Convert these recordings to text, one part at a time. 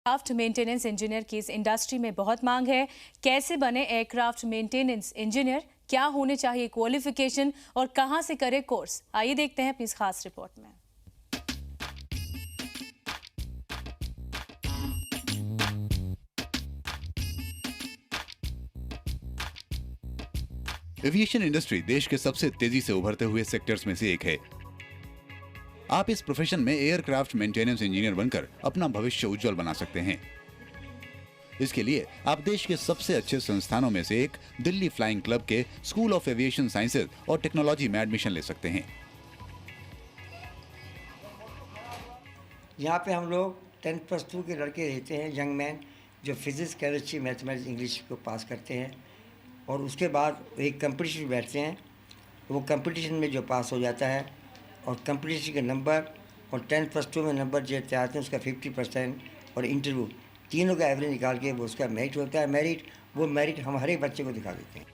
Aircraft maintenance engineer की इस industry में बहुत मांग है। कैसे बने एयरक्राफ्ट मेंटेनेंस इंजीनियर, क्या होने चाहिए क्वालिफिकेशन और कहां से करे कोर्स, आइए देखते हैं अपनी इस खास रिपोर्ट में। एविएशन इंडस्ट्री देश के सबसे तेजी से उभरते हुए सेक्टर्स में से एक है। आप इस प्रोफेशन में एयरक्राफ्ट मेंटेनेंस इंजीनियर बनकर अपना भविष्य उज्जवल बना सकते हैं। इसके लिए आप देश के सबसे अच्छे संस्थानों में से एक दिल्ली फ्लाइंग क्लब के स्कूल ऑफ एविएशन साइंसेज और टेक्नोलॉजी में एडमिशन ले सकते हैं। यहाँ पे हम लोग 10+2 के लड़के रहते हैं, यंग मैन, जो फिजिक्स, केमिस्ट्री, मैथमेटिक्स, इंग्लिश को पास करते हैं और उसके बाद एक कंपटीशन में बैठते हैं। वो कंपटीशन में जो पास हो जाता है और कंपटीशन के नंबर और 10+2 में नंबर जो आते हैं उसका 50% और इंटरव्यू, तीनों का एवरेज निकाल के वो उसका मेरिट होता है। वो मेरिट हम हर एक बच्चे को दिखा देते हैं।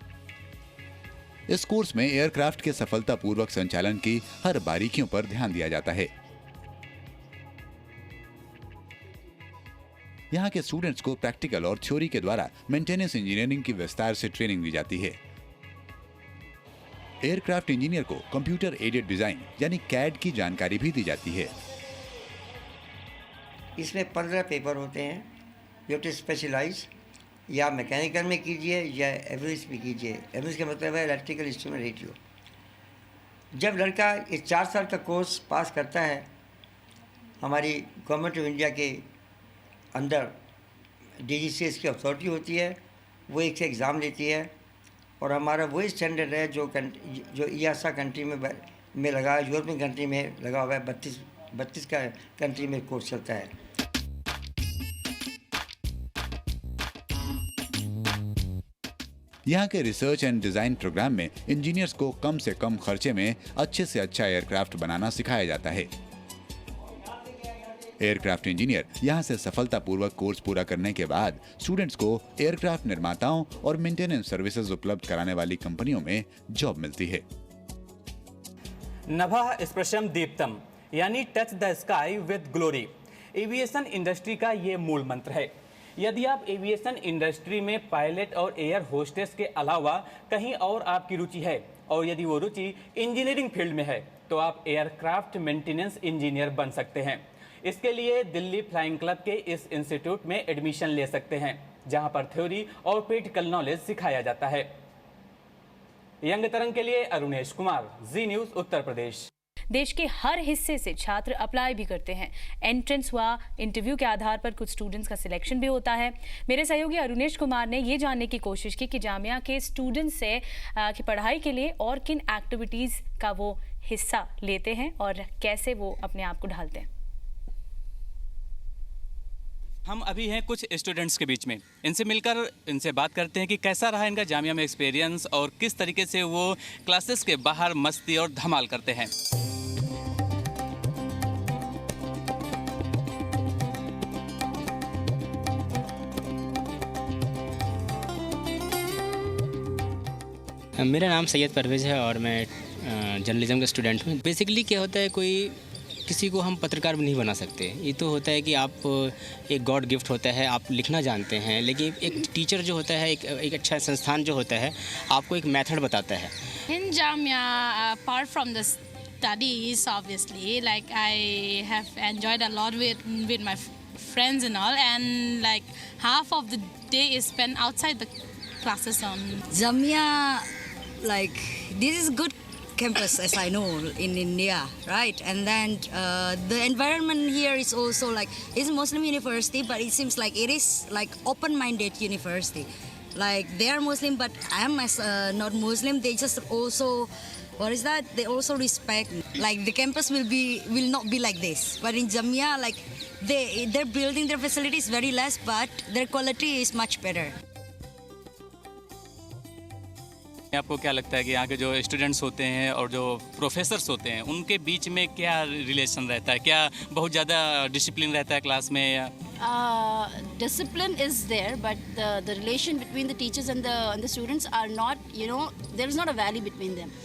इस कोर्स में एयरक्राफ्ट के सफलतापूर्वक संचालन की हर बारीकियों पर ध्यान दिया जाता है। यहाँ के स्टूडेंट्स को प्रैक्टिकल और थ्योरी के द्वारा मेंटेनेंस इंजीनियरिंग की विस्तार से ट्रेनिंग दी जाती है। एयरक्राफ्ट इंजीनियर को कंप्यूटर एडेड डिजाइन यानी कैड की जानकारी भी दी जाती है। इसमें 15 पेपर होते हैं। यू टू स्पेशलाइज, या मैकेनिकल में कीजिए या एवरेज में कीजिए। एवरेज का मतलब है इलेक्ट्रिकल इंस्ट्रूमेंट रेटियो। जब लड़का इस 4 साल का कोर्स पास करता है, हमारी गवर्नमेंट ऑफ इंडिया के अंदर DGCS की अथॉरिटी होती है, वो एक से एग्ज़ाम लेती है और हमारा वही स्टैंडर्ड है जो EASA कंट्री में लगा है, यूरोपियन कंट्री में लगा हुआ है। 32 का कंट्री में कोर्स चलता है। यहाँ के रिसर्च एंड डिजाइन प्रोग्राम में इंजीनियर्स को कम से कम खर्चे में अच्छे से अच्छा एयरक्राफ्ट बनाना सिखाया जाता है। एयरक्राफ्ट इंजीनियर यहाँ से सफलतापूर्वक कोर्स पूरा करने के बाद स्टूडेंट्स को एयरक्राफ्ट निर्माताओं और मेंटेनेंस सर्विसेज उपलब्ध कराने वाली कंपनियों में जॉब मिलती है। नभः स्पृशम दीप्तम यानी touch the sky with glory, aviation industry का ये मूल मंत्र है। यदि आप एविएशन इंडस्ट्री में पायलट और एयर होस्टेस के अलावा कहीं और आपकी रुचि है और यदि वो रुचि इंजीनियरिंग फील्ड में है तो आप एयरक्राफ्ट मेंटेनेंस इंजीनियर बन सकते हैं। इसके लिए दिल्ली फ्लाइंग क्लब के इस इंस्टीट्यूट में एडमिशन ले सकते हैं, जहां पर थ्योरी और प्रैक्टिकल नॉलेज सिखाया जाता है। यंग तरंग के लिए अरुणेश कुमार, जी न्यूज़, उत्तर प्रदेश। देश के हर हिस्से से छात्र अप्लाई भी करते हैं। एंट्रेंस व इंटरव्यू के आधार पर कुछ स्टूडेंट्स का सिलेक्शन भी होता है। मेरे सहयोगी अरुणेश कुमार ने ये जानने की कोशिश की कि जामिया के स्टूडेंट्स से की पढ़ाई के लिए और किन एक्टिविटीज़ का वो हिस्सा लेते हैं और कैसे वो अपने आप को ढालते हैं। हम अभी हैं कुछ स्टूडेंट्स के बीच में, इनसे मिलकर इनसे बात करते हैं कि कैसा रहा इनका जामिया में एक्सपीरियंस और किस तरीके से वो क्लासेस के बाहर मस्ती और धमाल करते हैं। मेरा नाम सैयद परवेज़ है और मैं जर्नलिज्म का स्टूडेंट हूँ। बेसिकली क्या होता है, कोई किसी को हम पत्रकार नहीं बना सकते। ये तो होता है कि आप एक गॉड गिफ्ट होता है, आप लिखना जानते हैं, लेकिन एक टीचर जो होता है, एक अच्छा संस्थान जो होता है, आपको एक मेथड बताता है। In Jamia, apart from the studies, obviously, like I have enjoyed a lot with my friends and all, and like half of the day is spent outside the classes on. Jamia, like this is good campus as I know in India, right? And then the environment here is also like, it's Muslim university, but it seems like it is like open-minded university. Like they are Muslim, but I am as not Muslim. They just also, what is that? They also respect. Like the campus will not be like this. But in Jamia, like they're building their facilities very less, but their quality is much better. आपको क्या लगता है कि यहाँ के जो students होते हैं और जो प्रोफेसर्स होते हैं उनके बीच में क्या रिलेशन रहता है? क्या बहुत ज़्यादा डिसिप्लिन रहता है क्लास में या? Discipline is there, but the relation between the teachers and the students are not, there is not a valley between them.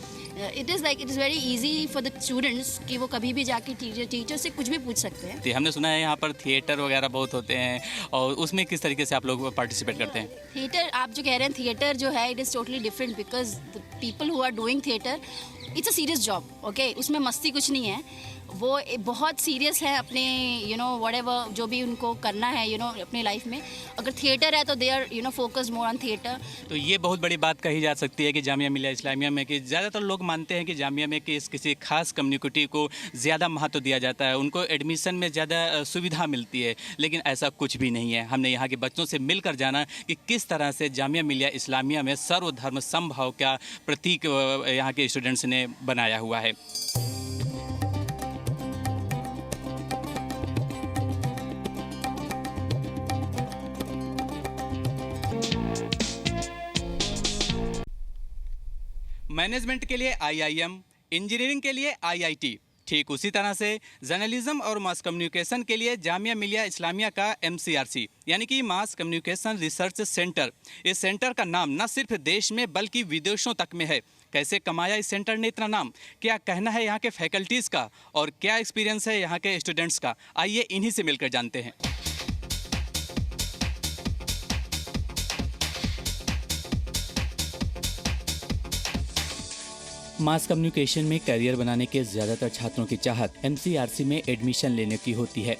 It is very easy for the students कि वो कभी भी जाके टीचर से कुछ भी पूछ सकते हैं। हमने सुना है यहाँ पर थिएटर वगैरह बहुत होते हैं, और उसमें किस तरीके से आप लोग पार्टिसिपेट करते हैं? थिएटर आप जो कह रहे हैं, थिएटर जो है it is totally different because the people who are doing theatre it's a serious job, okay. उसमें मस्ती कुछ नहीं है, वो बहुत सीरियस है अपने व्हाटएवर जो भी उनको करना है अपनी लाइफ में। अगर थिएटर है तो they are focused more on theatre. तो ये बहुत बड़ी बात कही जा सकती है कि जामिया मिलिया इस्लामिया में कि ज़्यादातर लोग मानते हैं कि जामिया में किसी खास कम्युनिटी को ज़्यादा महत्व दिया जाता है, उनको एडमिशन में ज़्यादा सुविधा मिलती है, लेकिन ऐसा कुछ भी नहीं है। हमने यहाँ के बच्चों से मिलकर जाना कि किस तरह से जामिया मिलिया इस्लामिया में सर्वधर्म समभाव का प्रतीक यहाँ के स्टूडेंट्स ने बनाया हुआ है। मैनेजमेंट के लिए IIM, इंजीनियरिंग के लिए IIT, ठीक उसी तरह से जर्नलिज्म और मास कम्युनिकेशन के लिए जामिया मिलिया इस्लामिया का MCRC यानी कि मास कम्युनिकेशन रिसर्च सेंटर। इस सेंटर का नाम न सिर्फ देश में बल्कि विदेशों तक में है। कैसे कमाया इस सेंटर ने इतना नाम, क्या कहना है यहाँ के फैकल्टीज़ का और क्या एक्सपीरियंस है यहाँ के स्टूडेंट्स का, आइए इन्हीं से मिलकर जानते हैं। मास कम्युनिकेशन में करियर बनाने के ज़्यादातर छात्रों की चाहत MCRC में एडमिशन लेने की होती है,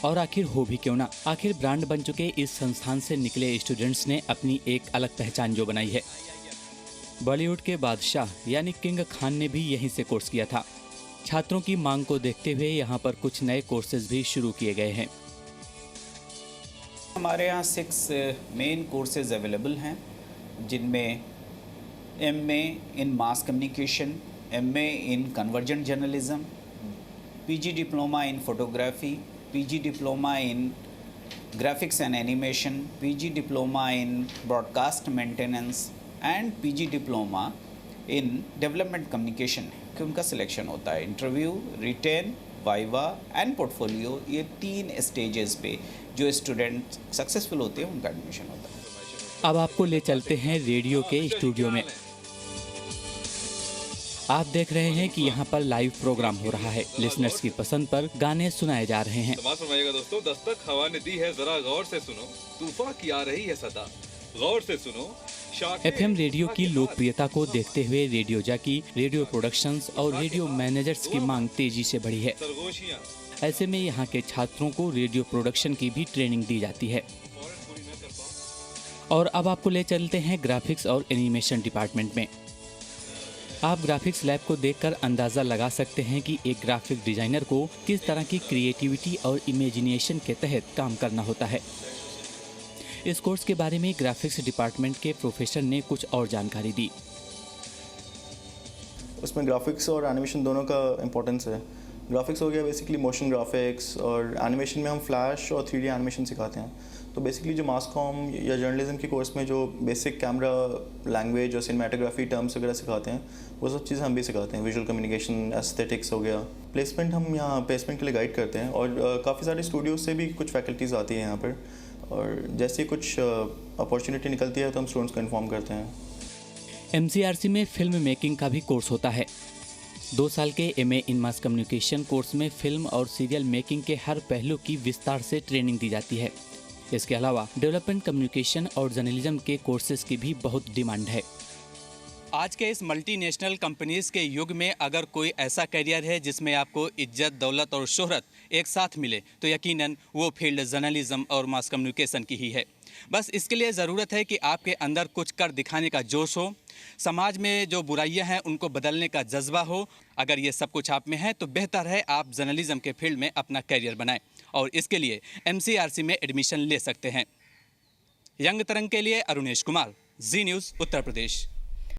और आखिर हो भी क्यों ना। आखिर ब्रांड बन चुके इस संस्थान से निकले स्टूडेंट्स ने अपनी एक अलग पहचान जो बनाई है। बॉलीवुड के बादशाह यानी किंग खान ने भी यहीं से कोर्स किया था। छात्रों की मांग को देखते हुए यहाँ पर कुछ नए कोर्सेज भी शुरू किए गए हैं। हमारे यहाँ 6 मेन कोर्सेज अवेलेबल हैं, जिनमें MA in mass communication, MA in convergent journalism, PG diploma in photography, PG diploma in graphics and animation, PG diploma in broadcast maintenance and PG diploma in development communication कि उनका selection होता है। Interview, written, viva and portfolio, ये 3 stages पे जो student successful होते हैं उनका एडमिशन होता है। अब आपको ले चलते हैं रेडियो के स्टूडियो में। आप देख रहे हैं कि यहाँ पर लाइव प्रोग्राम हो रहा है। लिसनर्स की पसंद पर गाने सुनाए जा रहे हैं। समाज फरमाइएगा दोस्तों, दस्तक हवा ने दी है, जरा गौर से सुनो, तूफान की आ रही है सदा, गौर से सुनो। FM रेडियो की लोकप्रियता को देखते हुए रेडियो जॉकी, रेडियो प्रोडक्शंस और रेडियो मैनेजर्स की मांग तेजी से बढ़ी है। ऐसे में यहाँ के छात्रों को रेडियो प्रोडक्शन की भी ट्रेनिंग दी जाती है। और अब आपको ले चलते हैं ग्राफिक्स और एनिमेशन डिपार्टमेंट में। आप ग्राफिक्स लैब को देखकर अंदाज़ा लगा सकते हैं कि एक ग्राफिक डिज़ाइनर को किस तरह की क्रिएटिविटी और इमेजिनेशन के तहत काम करना होता है। इस कोर्स के बारे में ग्राफिक्स डिपार्टमेंट के प्रोफेसर ने कुछ और जानकारी दी। उसमें ग्राफिक्स और एनिमेशन दोनों का इम्पोर्टेंस है। ग्राफिक्स हो गया बेसिकली मोशन ग्राफिक्स, और एनिमेशन में हम फ्लैश और 3D एनिमेशन सिखाते हैं। तो बेसिकली जो मास कॉम या जर्नलिज्म के कोर्स में जो बेसिक कैमरा लैंग्वेज और सिनेमेटोग्राफी टर्म्स वगैरह सिखाते हैं, वो सब चीज़ें हम भी सिखाते हैं। विजुअल कम्युनिकेशन, एस्थेटिक्स हो गया। प्लेसमेंट हम यहाँ प्लेसमेंट के लिए गाइड करते हैं, और काफ़ी सारे स्टूडियोज से भी कुछ फैकल्टीज़ आती है यहाँ पर, और जैसे कुछ अपॉर्चुनिटी निकलती है तो हम स्टूडेंट्स को इन्फॉर्म करते हैं। MCRC में फिल्म मेकिंग का भी कोर्स होता है। 2 साल के MA in mass communication course में फिल्म और सीरियल मेकिंग के हर पहलू की विस्तार से ट्रेनिंग दी जाती है। इसके अलावा डेवलपमेंट कम्युनिकेशन और जर्नलिज्म के कोर्सेज की भी बहुत डिमांड है। आज के इस मल्टीनेशनल कंपनीज के युग में अगर कोई ऐसा करियर है जिसमें आपको इज्जत, दौलत और शोहरत एक साथ मिले, तो यकीनन वो फील्ड जर्नलिज्म और मास कम्युनिकेशन की ही है। बस इसके लिए ज़रूरत है कि आपके अंदर कुछ कर दिखाने का जोश हो, समाज में जो बुराइयां हैं उनको बदलने का जज्बा हो। अगर ये सब कुछ आप में है तो बेहतर है आप जर्नलिज्म के फील्ड में अपना करियर बनाएं, और इसके लिए MCRC में एडमिशन ले सकते हैं। यंग तरंग के लिए अरुणेश कुमार, जी न्यूज़, उत्तर प्रदेश।